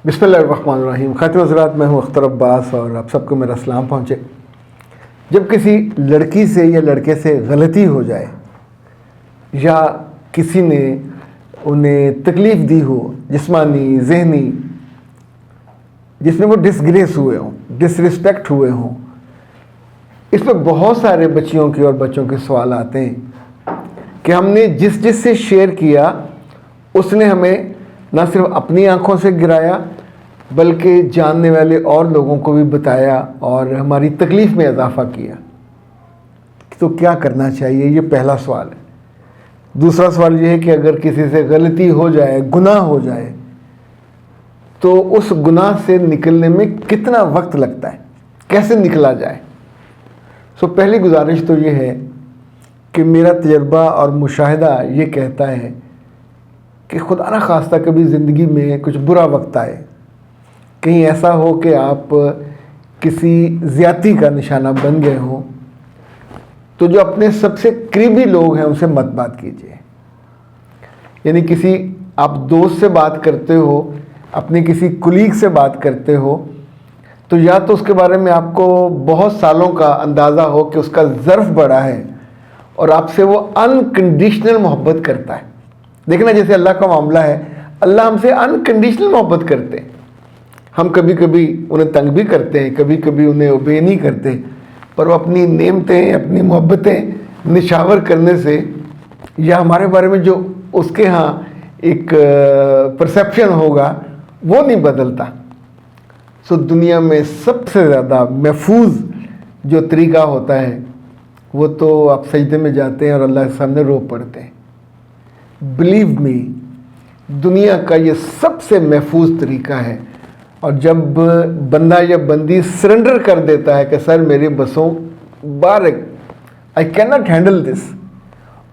बिस्मिल्लाहिर्रहमानिर्रहीम। खातिन हज़रात, मैं हूँ अख्तर अब्बास और आप सबको मेरा सलाम पहुँचे। जब किसी लड़की से या लड़के से गलती हो जाए या किसी ने उन्हें तकलीफ़ दी हो जिस्मानी ज़हनी, जिसमें वो डिसग्रेस हुए हों, डिसरिस्पेक्ट हुए हों, इस पर बहुत सारे बच्चियों के और बच्चों के सवाल आते हैं कि हमने जिस से शेयर किया उसने हमें न सिर्फ अपनी आंखों से गिराया बल्कि जानने वाले और लोगों को भी बताया और हमारी तकलीफ़ में इजाफ़ा किया। तो क्या करना चाहिए, ये पहला सवाल है। दूसरा सवाल ये है कि अगर किसी से गलती हो जाए, गुनाह हो जाए, तो उस गुनाह से निकलने में कितना वक्त लगता है, कैसे निकला जाए। पहली गुजारिश तो ये है कि मेरा तजर्बा और मुशाहिदा ये कहता है कि खुदा न खास्ता कभी ज़िंदगी में कुछ बुरा वक्त आए, कहीं ऐसा हो कि आप किसी ज़्यादती का निशाना बन गए हों, तो जो अपने सबसे करीबी लोग हैं उनसे मत बात कीजिए। यानी किसी आप दोस्त से बात करते हो, अपने किसी कुलीग से बात करते हो, तो या तो उसके बारे में आपको बहुत सालों का अंदाज़ा हो कि उसका ज़र्फ़ बड़ा है और आपसे वो अनकंडीशनल मोहब्बत करता है। देखना, जैसे अल्लाह का मामला है, अल्लाह हमसे अनकंडीशनल मोहब्बत करते हैं। हम कभी कभी उन्हें तंग भी करते हैं, कभी कभी उन्हें ओबे नहीं करते, पर वो अपनी नेमतें, अपनी मोहब्बतें निछावर करने से या हमारे बारे में जो उसके यहाँ एक परसेप्शन होगा वो नहीं बदलता। दुनिया में सबसे ज़्यादा महफूज जो तरीका होता है वो तो आप सजदे में जाते हैं और अल्लाह के सामने रो पड़ते हैं। बिलीव मी, दुनिया का ये सबसे महफूज तरीका है। और जब बंदा या बंदी सरेंडर कर देता है कि सर मेरे बसों बारक, I can not handle this,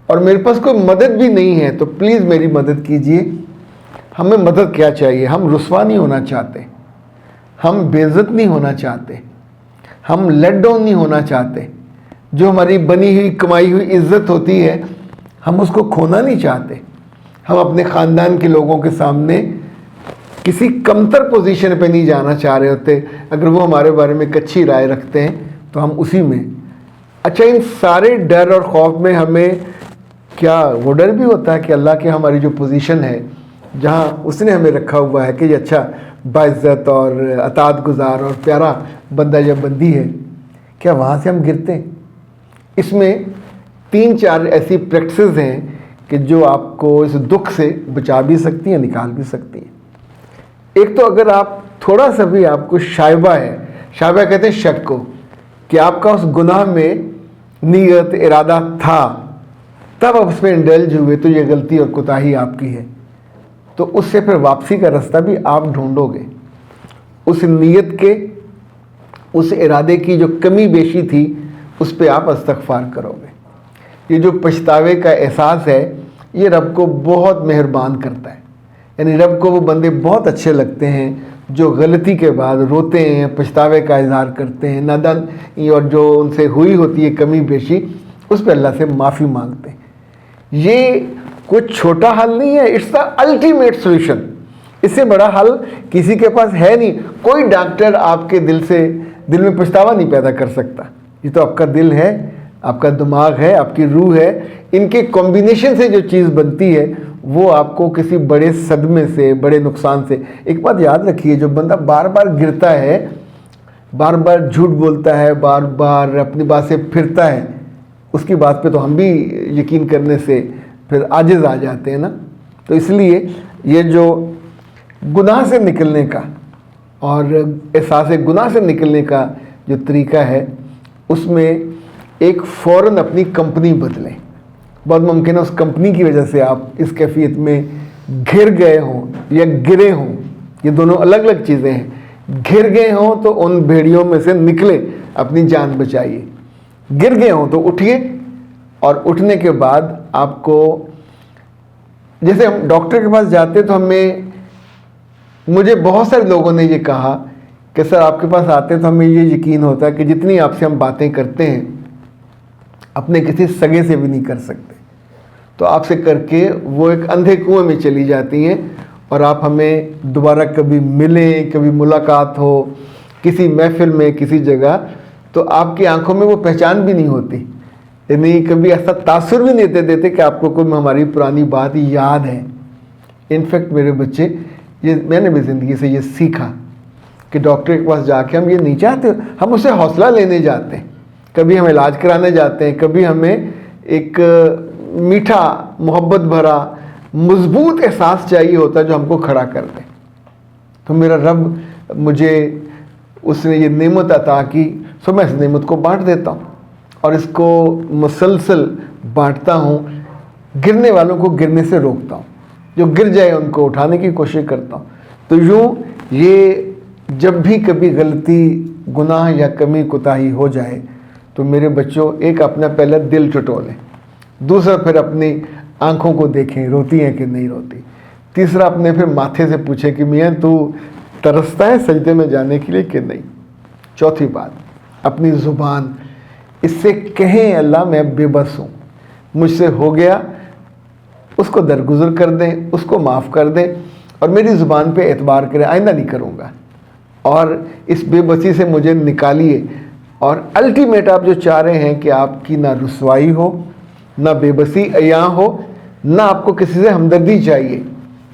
और मेरे पास कोई मदद भी नहीं है, तो प्लीज़ मेरी मदद कीजिए। हमें मदद क्या चाहिए? हम रुस्वा नहीं होना चाहते, हम बेइज्जत नहीं होना चाहते, हम लेट डाउन नहीं होना चाहते। जो हमारी बनी हुई कमाई हुई इज्जत होती है हम उसको खोना नहीं चाहते। हम अपने ख़ानदान के लोगों के सामने किसी कमतर पोजीशन पे नहीं जाना चाह रहे होते। अगर वो हमारे बारे में एक अच्छी राय रखते हैं तो हम उसी में। अच्छा, इन सारे डर और खौफ में हमें क्या वो डर भी होता है कि अल्लाह की हमारी जो पोजीशन है, जहाँ उसने हमें रखा हुआ है कि ये अच्छा बाइज़्ज़त और अताअत गुज़ार और प्यारा बंदा या बंदी है, क्या वहाँ से हम गिरते हैं? इसमें 3-4 ऐसी प्रैक्टिसेस हैं कि जो आपको इस दुख से बचा भी सकती हैं, निकाल भी सकती हैं। एक तो अगर आप थोड़ा सा भी आपको शायबा है, शायबा कहते हैं शक को, कि आपका उस गुनाह में नीयत इरादा था, तब आप उसमें इंडल्ज हुए, तो ये गलती और कोताही आपकी है। तो उससे फिर वापसी का रास्ता भी आप ढूंढोगे। उस नीयत के, उस इरादे की जो कमी बेशी थी उस पे आप इस्तग़फ़ार करोगे। ये जो पछतावे का एहसास है ये रब को बहुत मेहरबान करता है। यानी रब को वो बंदे बहुत अच्छे लगते हैं जो गलती के बाद रोते हैं, पछतावे का इज़हार करते हैं, नादानी और जो उनसे हुई होती है कमी बेशी उस पर अल्लाह से माफ़ी मांगते हैं। ये कोई छोटा हल नहीं है, इट्स द अल्टीमेट सोल्यूशन। इससे बड़ा हल किसी के पास है नहीं। कोई डॉक्टर आपके दिल में पछतावा नहीं पैदा कर सकता। ये तो आपका दिल है, आपका दिमाग है, आपकी रूह है, इनके कॉम्बिनेशन से जो चीज़ बनती है वो आपको किसी बड़े सदमे से, बड़े नुकसान से। एक बात याद रखिए, जो बंदा बार बार गिरता है, बार बार झूठ बोलता है, बार बार अपनी बात से फिरता है, उसकी बात पे तो हम भी यकीन करने से फिर आजिज़ आ जाते हैं ना। तो इसलिए ये जो गुनाह से निकलने का और एहसास गुनाह से निकलने का जो तरीका है उसमें एक फ़ौरन अपनी कंपनी बदलें। बहुत मुमकिन है उस कंपनी की वजह से आप इस कैफियत में घिर गए हों या गिरे हों, ये दोनों अलग अलग चीज़ें हैं। घिर गए हों तो उन भेड़ियों में से निकले, अपनी जान बचाइए। गिर गए हों तो उठिए, और उठने के बाद आपको, जैसे हम डॉक्टर के पास जाते तो मुझे बहुत सारे लोगों ने ये कहा कि सर आपके पास आते तो हमें ये यकीन होता है कि जितनी आपसे हम बातें करते हैं अपने किसी सगे से भी नहीं कर सकते। तो आपसे करके वो एक अंधे कुएं में चली जाती हैं اور آپ ہمیں دوبارہ کبھی ملیں، کبھی ملاقات ہو کسی محفل میں کسی جگہ، تو آپ کی آنکھوں میں وہ پہچان بھی نہیں ہوتی، یعنی کبھی ایسا تاثر بھی نہیں دیتے کہ آپ کو کوئی ہماری پرانی بات یاد ہے۔ انفیکٹ میرے بچے، یہ میں نے بھی زندگی سے یہ سیکھا کہ ڈاکٹر کے پاس جا کے ہم یہ نہیں چاہتے، ہم اسے حوصلہ لینے جاتے ہیں، کبھی ہم علاج کرانے جاتے ہیں، کبھی ہمیں ایک میٹھا محبت بھرا مضبوط احساس چاہیے ہوتا ہے جو ہم کو کھڑا کر دے۔ تو میرا رب مجھے اس نے یہ نعمت عطا کی، سو میں اس نعمت کو بانٹ دیتا ہوں اور اس کو مسلسل بانٹتا ہوں، گرنے والوں کو گرنے سے روکتا ہوں، جو گر جائے ان کو اٹھانے کی کوشش کرتا ہوں۔ تو یوں یہ جب بھی کبھی غلطی، گناہ یا کمی کوتاہی ہو جائے تو میرے بچوں، ایک اپنا پہلے دل ٹٹولیں، دوسرا پھر اپنی آنکھوں کو دیکھیں روتی ہیں کہ نہیں روتی، تیسرا اپنے پھر ماتھے سے پوچھیں کہ میاں تو ترستا ہے سجدے میں جانے کے لیے کہ نہیں، چوتھی بات اپنی زبان، اس سے کہیں اللہ میں بے بس ہوں، مجھ سے ہو گیا، اس کو درگزر کر دیں، اس کو معاف کر دیں اور میری زبان پہ اعتبار کریں، آئندہ نہیں کروں گا، اور اس بے بسی سے مجھے نکالیے۔ اور الٹیمیٹ آپ جو چاہ رہے ہیں کہ آپ کی نہ رسوائی ہو، نہ بے بسی عیاں ہو، نہ آپ کو کسی سے ہمدردی چاہیے،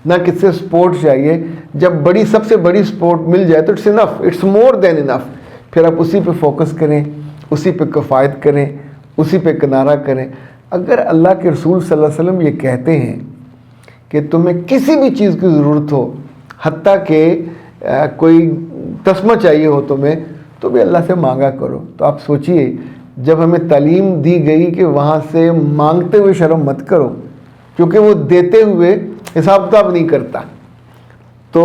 نہ کسی سے سپورٹ چاہیے، جب بڑی سب سے بڑی سپورٹ مل جائے تو اٹس انف، اٹس مور دین انف، پھر آپ اسی پہ فوکس کریں، اسی پہ کفایت کریں، اسی پہ کنارہ کریں۔ اگر اللہ کے رسول صلی اللہ علیہ وسلم یہ کہتے ہیں کہ تمہیں کسی بھی چیز کی ضرورت ہو، حتیٰ کہ کوئی تسمہ چاہیے ہو تمہیں، تو بھی اللہ سے مانگا کرو، تو آپ سوچئے جب ہمیں تعلیم دی گئی کہ وہاں سے مانگتے ہوئے شرم مت کرو، کیونکہ وہ دیتے ہوئے حساب کتاب نہیں کرتا۔ تو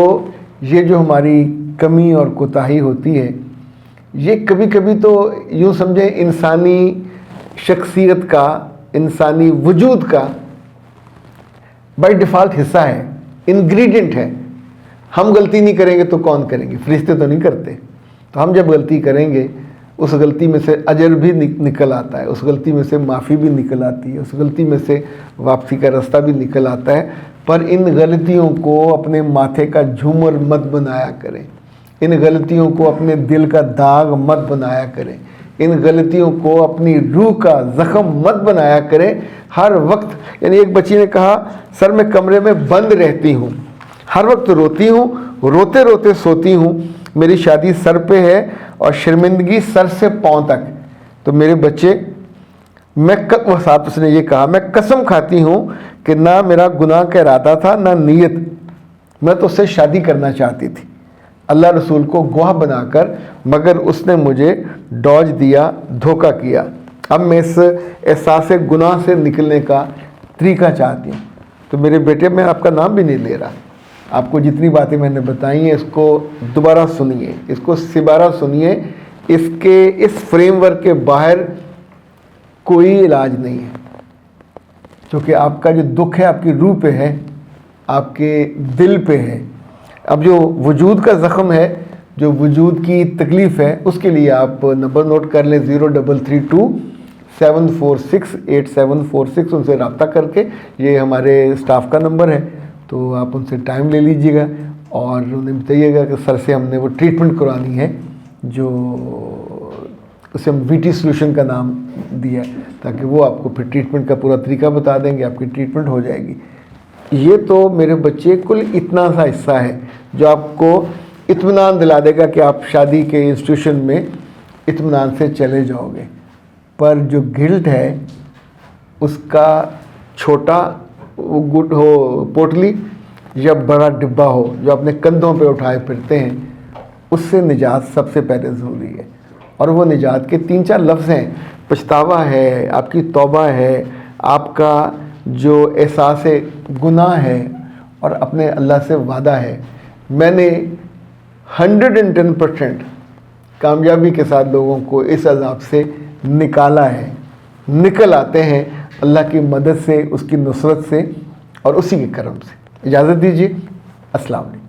یہ جو ہماری کمی اور کوتاہی ہوتی ہے، یہ کبھی کبھی تو یوں سمجھیں انسانی شخصیت کا، انسانی وجود کا بائی ڈیفالٹ حصہ ہے، انگریڈینٹ ہے۔ ہم غلطی نہیں کریں گے تو کون کریں گے؟ فرشتے تو نہیں کرتے۔ تو ہم جب غلطی کریں گے، اس غلطی میں سے اجر بھی نکل آتا ہے، اس غلطی میں سے معافی بھی نکل آتی ہے، اس غلطی میں سے واپسی کا راستہ بھی نکل آتا ہے۔ پر ان غلطیوں کو اپنے ماتھے کا جھومر مت بنایا کریں، ان غلطیوں کو اپنے دل کا داغ مت بنایا کریں، ان غلطیوں کو اپنی روح کا زخم مت بنایا کریں۔ ہر وقت، یعنی ایک بچی نے کہا سر میں کمرے میں بند رہتی ہوں، ہر وقت روتی ہوں، روتے روتے سوتی ہوں، میری شادی سر پہ ہے اور شرمندگی سر سے پاؤں تک۔ تو میرے بچے، وہ ساتھ اس نے یہ کہا، میں قسم کھاتی ہوں کہ نہ میرا گناہ کا ارادہ تھا نہ نیت، میں تو اس سے شادی کرنا چاہتی تھی، اللہ رسول کو گواہ بنا کر، مگر اس نے مجھے ڈوج دیا، دھوکہ کیا۔ اب میں اس احساس گناہ سے نکلنے کا طریقہ چاہتی ہوں۔ تو میرے بیٹے، میں آپ کا نام بھی نہیں لے رہا، آپ کو جتنی باتیں میں نے بتائی ہیں اس کو دوبارہ سنیے، اس کو سبارہ سنیے، اس فریم ورک کے باہر کوئی علاج نہیں ہے، کیونکہ آپ کا جو دکھ ہے آپ کی روح پہ ہے، آپ کے دل پہ ہے۔ اب جو وجود کا زخم ہے، جو وجود کی تکلیف ہے، اس کے لیے آپ نمبر نوٹ کر لیں، 0332 7468746، ان سے رابطہ کر کے، یہ ہمارے اسٹاف کا نمبر ہے، تو آپ ان سے ٹائم لے لیجیے گا اور انہیں بتائیے گا کہ سر سے ہم نے وہ ٹریٹمنٹ کرانی ہے جو اسے ہم وی ٹی سلوشن کا نام دیا ہے، تاکہ وہ آپ کو پھر ٹریٹمنٹ کا پورا طریقہ بتا دیں گے، آپ کی ٹریٹمنٹ ہو جائے گی۔ یہ تو میرے بچے کل اتنا سا حصہ ہے جو آپ کو اطمینان دلا دے گا کہ آپ شادی کے انسٹیٹیوشن میں اطمینان سے چلے جاؤ گے۔ پر جو گلٹ ہے، اس کا چھوٹا گٹ ہو پوٹلی یا بڑا ڈبہ ہو جو اپنے کندھوں پہ اٹھائے پھرتے ہیں، اس سے نجات سب سے پہلے ضروری ہے۔ اور وہ نجات کے 3-4 لفظ ہیں، پچھتاوا ہے، آپ کی توبہ ہے، آپ کا جو احساس گناہ ہے، اور اپنے اللہ سے وعدہ ہے۔ میں نے 110% کامیابی کے ساتھ لوگوں کو اس عذاب سے نکالا ہے، نکل آتے ہیں اللہ کی مدد سے، اس کی نصرت سے اور اسی کے کرم سے۔ اجازت دیجیے، السلام علیکم۔